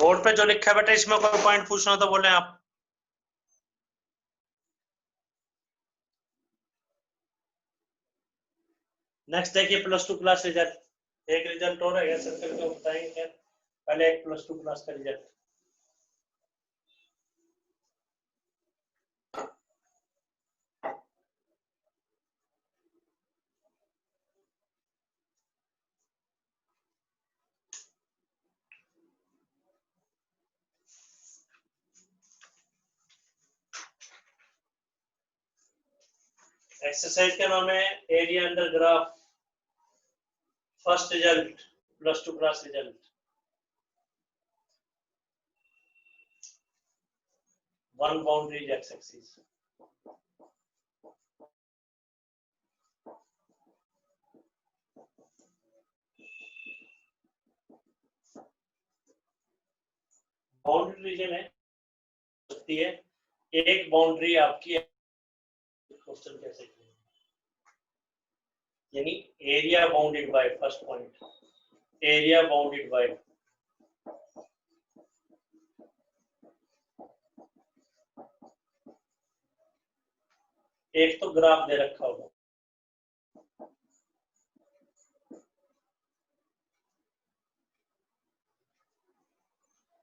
Board पे जो लिखा है बेटा, इसमें कोई पॉइंट पूछना हो तो बोले आप। नेक्स्ट देखिए +2 क्लास रिजल्ट। एक रिजल्ट और है सर्कल को बताएंगे, पहले एक +2 क्लास का रिजल्ट। एक्सरसाइज का नाम है area under graph, first result, +2 class result. 1 boundary x axis. Boundary region है, सकती है एक बाउंड्री आपकी, क्वेश्चन कैसे यानी area bounded by, first point area bounded by एक तो ग्राफ दे रखा होगा,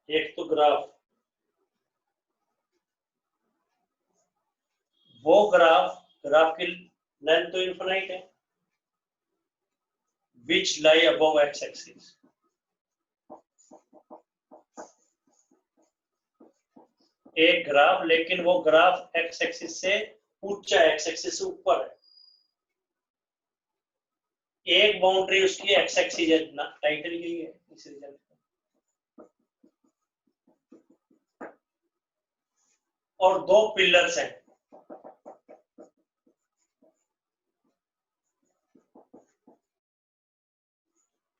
एक तो ग्राफ, वो ग्राफ की लेंथ तो इनफिनाइट है, which lie above x axis। एक ग्राफ, लेकिन वो ग्राफ x एक्सिस से ऊंचा, x एक्सिस से ऊपर है। एक बाउंड्री उसकी x एक्सिस है, टाइटल यही है इस रिजल्ट का। और 2 पिलर्स हैं,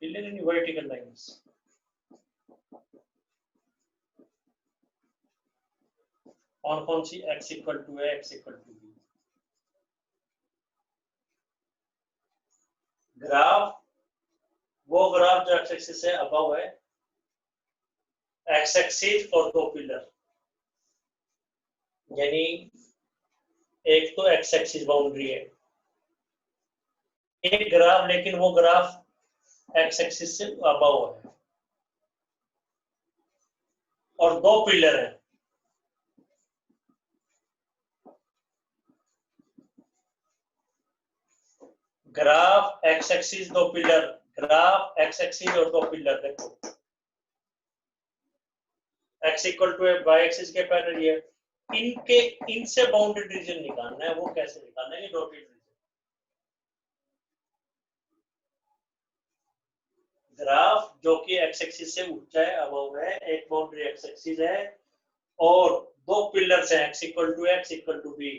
पिलर इन वर्टिकल लाइंस। और कौन सी, x इक्वल टू है, x equal to b। Graph, वो ग्राफ जो x एक्सिस से अबव है, x एक्सिस और 2 पिलर, यानी एक तो x एक्सिस बाउंड्री है, एक ग्राफ, लेकिन वो ग्राफ x एक्सिस से अबव है, और 2 पिलर है। Graph x axis 2 pillar, graph x axis और 2 पिलर। देखो x इक्वल टू है, y एक्सिस के पैरेलल है, इनके इनसे बाउंडेड रीजन निकालना है। वो कैसे निकालना है, ये डॉटेड रीजन। ग्राफ जो कि x एक्सिस से ऊंचा है, अबव है, एक बाउंड्री x एक्सिस है और 2 पिलर्स हैं, x equal to x equal to b।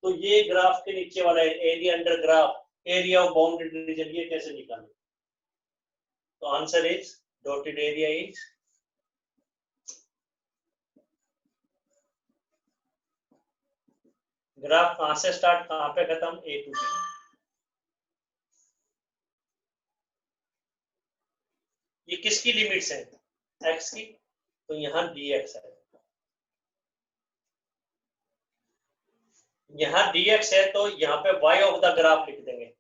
तो ये ग्राफ के नीचे वाला area under graph, area of bounded region, ये कैसे निकालें? तो answer is dotted area is graph कहां से स्टार्ट, कहां पे खत्म, A टू B। ये किसकी लिमिट्स है, x की, तो यहां dx है, यहां dx है, तो यहां पे y ऑफ द ग्राफ लिख देंगे।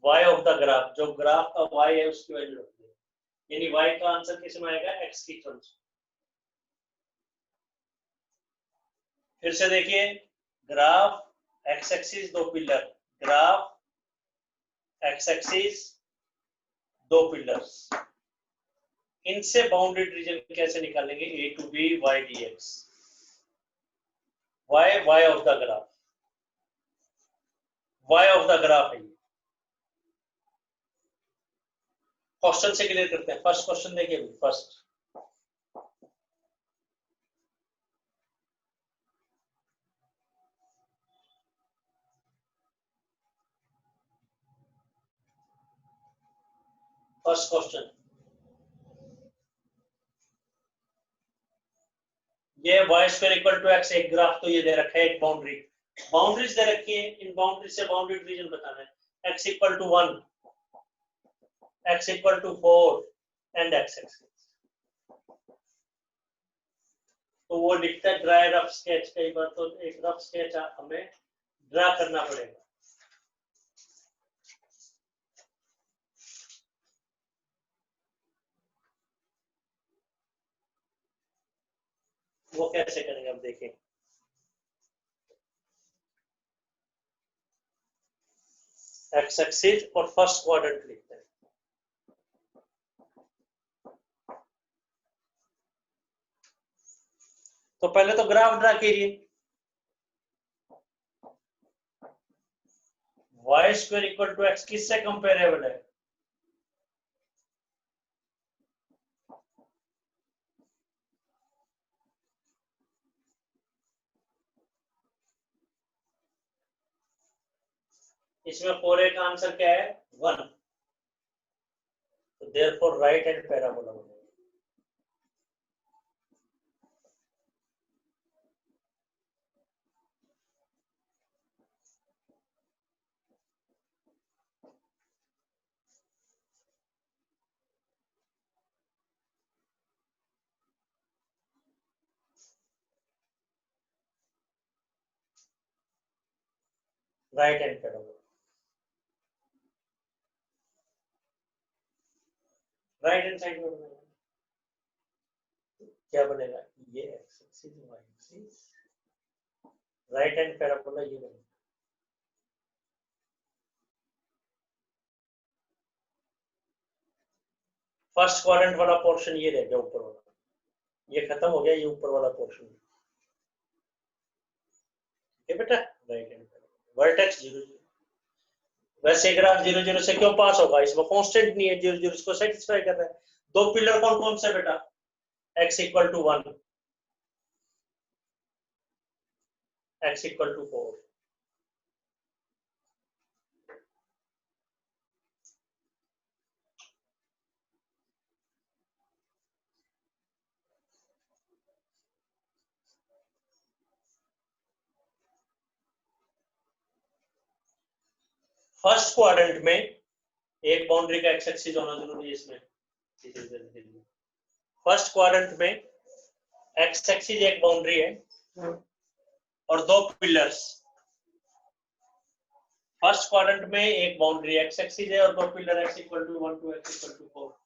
y ऑफ द ग्राफ, जो ग्राफ का y है उसकी वैल्यू रख देंगे, यानी y का आंसर किस में आएगा, x की टर्म्स। फिर से देखिए, graph x axis 2 pillar, graph x axis 2 pillars, इनसे बाउंडेड रीजन कैसे निकालेंगे, A to B y dx, y of the graph, y of the graph है। क्वेश्चन से क्लियर करते हैं। फर्स्ट क्वेश्चन देखिए, फर्स्ट क्वेश्चन, ये y square equal to x, एक ग्राफ तो ये दे रखा है, एक बाउंड्री, बाउंड्रीज दे रखी है, इन बाउंड्री से बाउंडेड रीजन बताना है। x equal to 1, x equal to 4 and x axis. तो वो लिखता है ड्राई रफ स्केच। कई बार तो एक रफ स्केच हमें ड्रा करना पड़ेगा। वो कैसे करेंगे अब देखें। एक्स एक्सिस और फर्स्ट क्वाड्रेंट लिखते हैं। तो पहले तो ग्राफ ड्रा कीजिए। Y square equal to x किससे कंपेरेबल है? इसमें 4a का आंसर क्या है? 1। तो देयरफॉर राइट हैंड पैराबोला बनेगा। Right hand parabola. Right hand side में बनेगा। क्या बनेगा? ये x axis y axis, right hand parabola ये बनेगा। फर्स्ट क्वाड्रेंट वाला पोर्शन ये रह गया ऊपर वाला, ये खत्म हो गया, ये ऊपर वाला पोर्शन। ठीक है बेटा, राइट हैंड वर्टेक्स 0 0। वैसे ग्राफ 0 0 से क्यों पास होगा? इसमें कांस्टेंट नहीं है, 0 0 इसको सेटिस्फाई कर रहा है। दो पिलर कौन कौन से बेटा? x equal to 1, x equal to 4। First quadrant में एक बाउंड्री का एक्स एक्सिस होना जरूरी है इसमें। फर्स्ट क्वाड्रेंट में एक्स एक्सिस एक बाउंड्री है और दो पिलर्स। फर्स्ट क्वाड्रेंट में एक बाउंड्री एक्स एक्सिस है और दो pillar x equal to 1 to x equal to 4।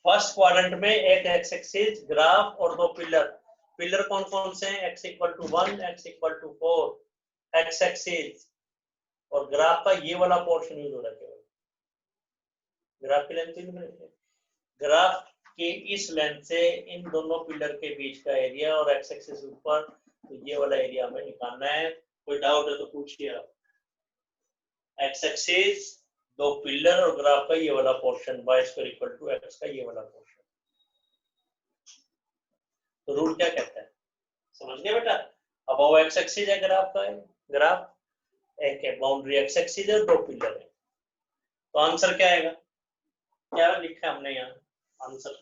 First quadrant में एक एक्स एक्सिस, ग्राफ और दो पिलर। पिलर कौन कौन से हैं? x equal to 1, x equal to 4, x axis. और ग्राफ का ये वाला पोर्शन यूज हो रहा है केवल। ग्राफ की लेंथ नहीं, ग्राफ के इस लेंथ से इन दोनों पिलर के बीच का एरिया और एक्स एक्सिस ऊपर, तो ये वाला एरिया हमें निकालना है। कोई डाउट है तो पूछिए आप। एक्स एक्सिस, दो पिलर और ग्राफ का ये वाला portion, y square equal to x का ये वाला पोर्शन। तो रूल क्या कहता है समझ गए बेटा? अब वो एक्स एक्सिस है ग्राफ का है, ग्राफ एक है, बाउंड्री एक्स एक्सिस है, दो पिलर है। तो आंसर क्या आएगा? क्या लिखा है हमने यहाँ आंसर?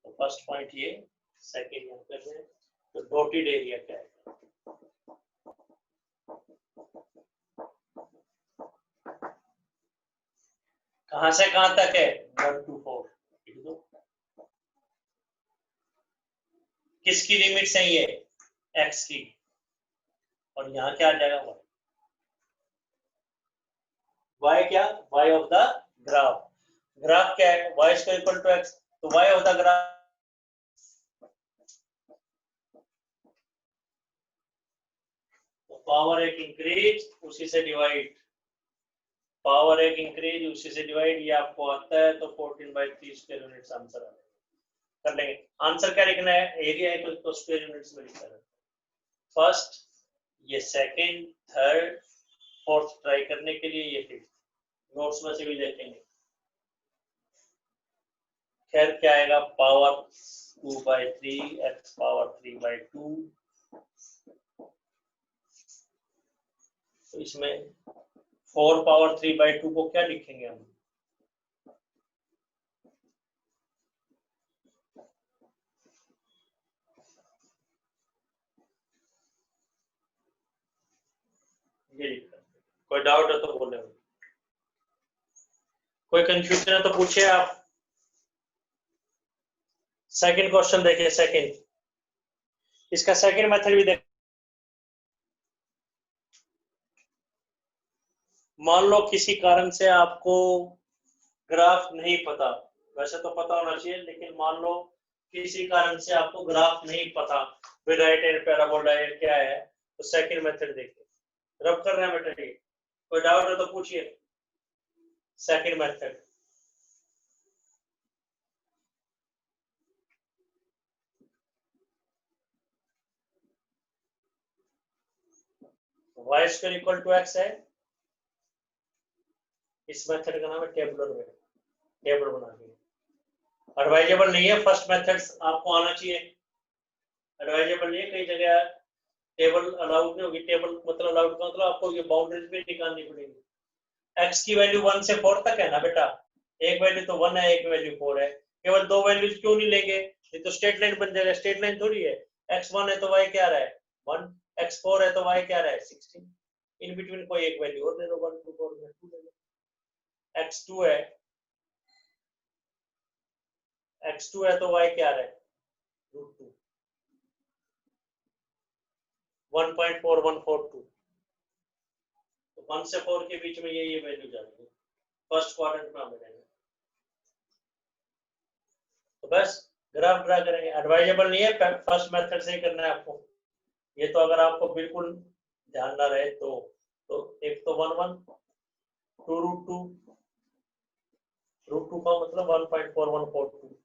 तो फर्स्ट पॉइंट ये, सेकंड यहाँ कर रहे हैं। तो डॉटेड एरिया क्या है? कहां से कहां तक है? 1 to 4। किसकी लिमिट्स है ये? x की। और यहाँ क्या आ जाएगा? y क्या? y of the graph. Graph क्या है? y square equal to x। तो y of the graph power एक इंक्रीज उसी से डिवाइड, पावर एक इंक्रीज उसी से डिवाइड, ये आपको आता है तो 14/3 स्क्वायर यूनिट्स आंसर आ कर लेंगे। आंसर क्या लिखना है? एरिया है तो स्क्वायर यूनिट्स में लिखना है। फर्स्ट, ये सेकंड, थर्ड, फोर्थ ट्राई करने के लिए, ये फिफ्थ नोट्स में से भी देखेंगे। खैर क्या आएगा? Power 2/3 x power 3/2। तो इसमें 4 पावर 3/2 को क्या लिखेंगे हम? ये लिखा है। कोई डाउट है तो बोले, कोई कंफ्यूजन है तो पूछिए आप। सेकंड क्वेश्चन देखिए, सेकंड, इसका सेकंड मेथड भी देख। मान लो किसी कारण से आपको ग्राफ नहीं पता, वैसे तो पता होना चाहिए, लेकिन मान लो किसी कारण से आपको ग्राफ नहीं पता, राइट एंड पैराबोला क्या है, तो सेकंड मेथड देखिए। रब कर रहे हैं बेटा, ये कोई डाउट है तो पूछिए। Second method, y square equal to x है, इस मेथड का नाम है टेबुलर मेथड, टेबल बना के। एडवाइजेबल नहीं है, फर्स्ट मेथड आपको आना चाहिए। एडवाइजेबल नहीं है, कई जगह टेबल अलाउड नहीं होगी। टेबल मतलब अलाउड का मतलब आपको ये बाउंड्रीज भी निकालनी पड़ेगी। एक्स की वैल्यू 1 से 4 तक है ना बेटा, एक वैल्यू तो 1 है, एक वैल्यू 4 है, केवल दो वैल्यूज क्यों नहीं लेंगे, ये तो स्ट्रेट लाइन बन जाएगा। स्ट्रेट लाइन थोड़ी है, x1 है तो y क्या रहा है 1, x4 है तो y क्या रहा है 16, इन बिटवीन कोई एक वैल्यू और दे दो, 1 2 4 में 2 ले लो। x2 है, x2 है तो y क्या रहा है √2, 1.4142, तो 1 से 4 के बीच में ये वैल्यू जाएगी, फर्स्ट क्वाड्रेंट में मिलेगा। तो बस ग्राफ ड्रा करेंगे। एडवाइजेबल नहीं है, फर्स्ट मेथड से ही करना है आपको। ये तो अगर आपको बिल्कुल ध्यान ना रहे तो एक तो 1 1 2 √2 का मतलब 1.4142,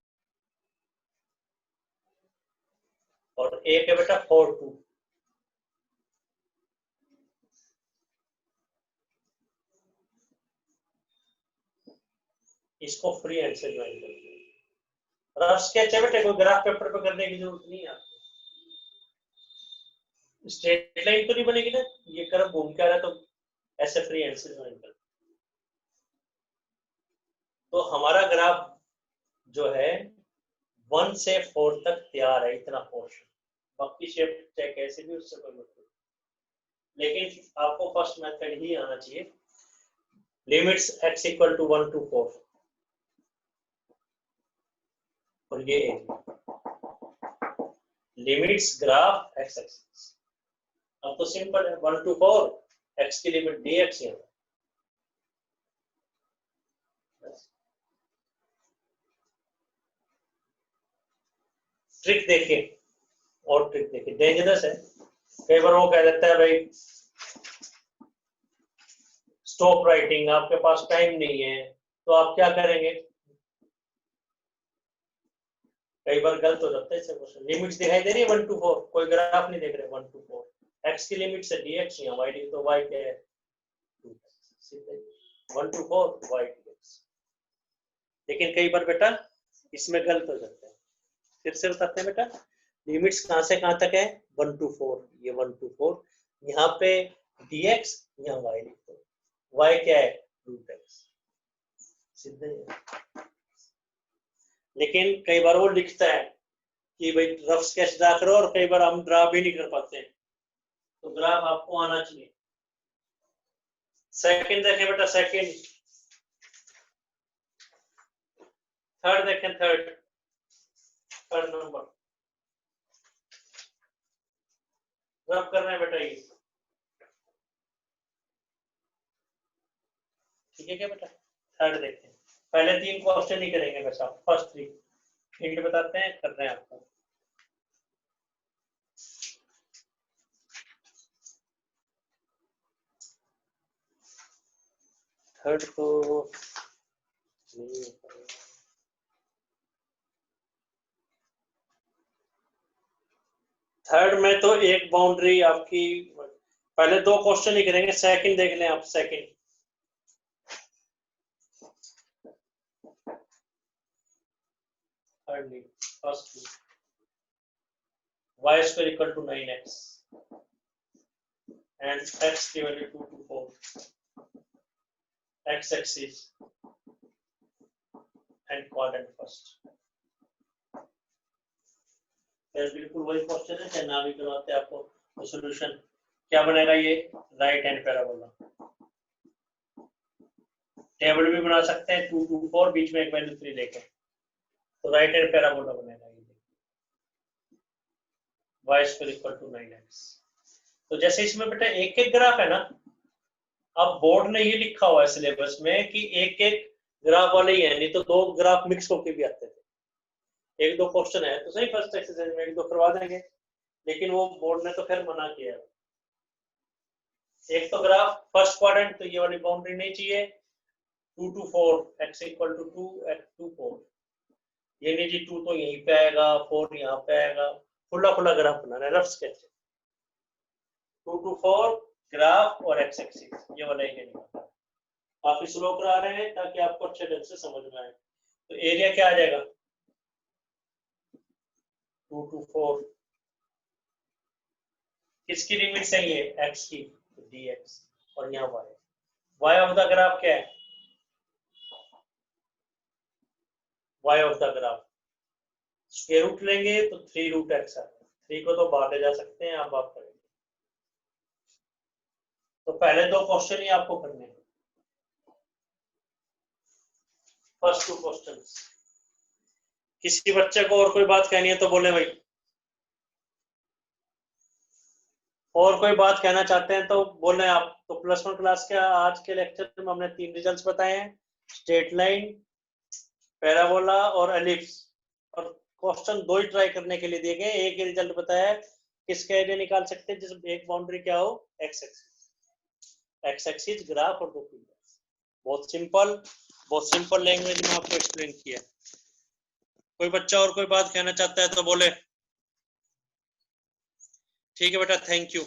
और एक है बेटा 42। इसको फ्री हैंड से ज्वाइन कर दिया। रफ स्केच है बेटे, कोई ग्राफ पेपर पे करने की जरूरत नहीं है आपको। स्ट्रेट लाइन तो नहीं बनेगी ना, ये कर्व घूम के आ रहा है तो ऐसे फ्री हैंड से ज्वाइन कर। तो हमारा ग्राफ जो है 1 से 4 तक तैयार है, इतना पोर्शन, बाकी शेप चाहे कैसे भी, उससे कोई मतलब, लेकिन आपको फर्स्ट मेथड ही आना चाहिए। Limits x equal to 1 to 4, और ये लिमिट्स ग्राफ x एक्सिस। अब तो सिंपल है, 1 to 4 x की लिमिट dx है। ट्रिक देखिए, और ट्रिक देखिए, डेंजरस है। कई बार वो कह देता है भाई स्टॉप राइटिंग, आपके पास टाइम नहीं है, तो आप क्या करेंगे, कई बार गलत हो जाता है इससे क्वेश्चन। लिमिट्स दिखाई दे रही है 1 to 4, कोई ग्राफ नहीं देख रहे 1 to 4, x की लिमिट से dx या y डी, तो y क्या है 1 to 4 y dx। लेकिन कई बार बेटा इसमें गलत हो जाता है, फिर से बताते हैं बेटा, लिमिट्स कहां से कहां तक है 1 to 4, ये 1 to 4, यहाँ पे dx यहाँ y लिख दो, y क्या है √x, सीधे। लेकिन कई बार वो लिखता है कि भाई रफ स्केच ड्रा करो, और कई बार हम ड्रा भी नहीं कर पाते हैं, तो ग्राफ आपको आना चाहिए। सेकंड देखें बेटा, सेकंड, थर्ड देखें, थर्ड नंबर रफ कर रहे हैं बेटा, ये ठीक है क्या बेटा। थर्ड देखते हैं, पहले 3 क्वेश्चन ही करेंगे बस, आप फर्स्ट 3 हिंट बताते हैं, कर रहे हैं आपको। थर्ड तो थर्ड में तो एक बाउंड्री आपकी, पहले 2 क्वेश्चन ही करेंगे, सेकंड देख लें आप, सेकंड थर्ड नहीं, first, y square equal to 9x and x की value 2 to 4, x axis and quadrant first। बिल्कुल वही क्वेश्चन है, चाहे ना भी करवाते आपको, तो सॉल्यूशन क्या बनेगा ये राइट हैंड पैराबोला। टेबल भी बना सकते हैं 2 2 4 बीच में एक वैल्यू 3 लेके, तो राइट हैंड पैराबोला बनेगा ये y square equal to 9x। तो जैसे इसमें बेटा एक एक ग्राफ है ना, अब बोर्ड ने ये लिखा हुआ है सिलेबस में कि एक एक ग्राफ वाले ही है, नहीं तो दो ग्राफ मिक्स होके भी आते थे। एक दो क्वेश्चन है तो सही फर्स्ट एक्सरसाइज में एक दो करवा देंगे, लेकिन वो बोर्ड ने तो फिर मना किया है। एक तो ग्राफ फर्स्ट क्वाड्रेंट, तो ये वाली बाउंड्री नहीं चाहिए। 2 2 4 x इक्वल टू 2 x 2 4, ये नहीं जी 2 तो यहीं पे आएगा 4 यहाँ पे आएगा, खुला खुला ग्राफ बनाना है, रफ स्केच। 2 2 4 ग्राफ और एक्स एक्सिस ये वाला ही निकालना है। काफी स्लो करा रहे हैं ताकि आपको अच्छे ढंग से समझ में आए। तो एरिया क्या आ जाएगा 2 2 4, किसकी लिमिट सही है x की, तो dx, और यहाँ y ऑफ द ग्राफ क्या है, y of the graph square root लेंगे तो 3 रूट x आता है, 3 को तो बांटे जा सकते हैं, अब आप करेंगे। तो पहले दो क्वेश्चन ही आपको करने हैं, फर्स्ट 2 क्वेश्चंस। किसी बच्चे को और कोई बात कहनी है तो बोले भाई, और कोई बात कहना चाहते हैं तो बोले आप। तो +1 क्लास के आज के लेक्चर में हमने 3 रिजल्ट्स बताए हैं, स्ट्रेट लाइन, पैराबोला और एलिप्स, और क्वेश्चन 2 ही ट्राई करने के लिए दिए गए, एक ही रिजल्ट बताया है। किसका एरिया निकाल सकते हैं जिसमें एक बाउंड्री क्या हो एक्स एक्सिस ग्राफ और 2 पिलर्स। बहुत सिंपल लैंग्वेज में आपको एक्सप्लेन किया। कोई बच्चा और कोई बात कहना चाहता है तो बोले। ठीक है बेटा, थैंक यू।